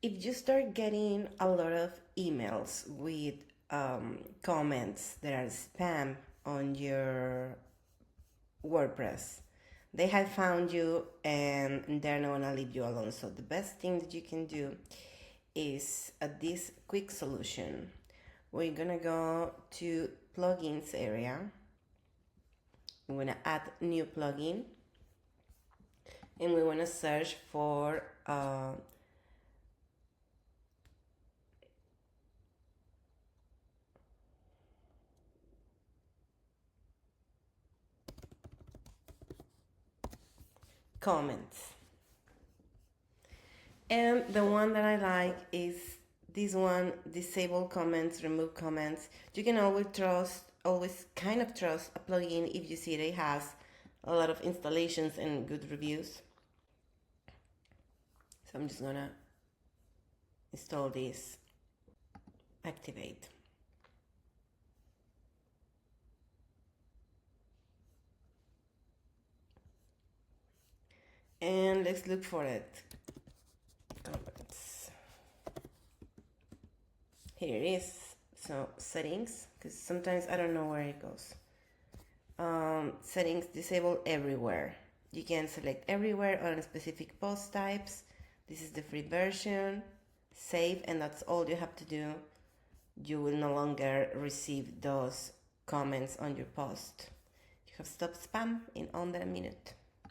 if you start getting a lot of emails with comments that are spam on your WordPress, they have found you and they're not gonna leave you alone. So the best thing that you can do is this quick solution. We're gonna go to plugins area. I'm gonna add new plugin, and we wanna search for comments. And the one that I like is this one, disable comments, remove comments. You can always kind of trust a plugin if you see it has a lot of installations and good reviews. So I'm just gonna install this, activate. And let's look for it. Comments. Here it is. So settings, because sometimes I don't know where it goes. Settings, disable everywhere. You can select everywhere on specific post types. This is the free version. Save, and that's all you have to do. You will no longer receive those comments on your post. You have stopped spam in under a minute.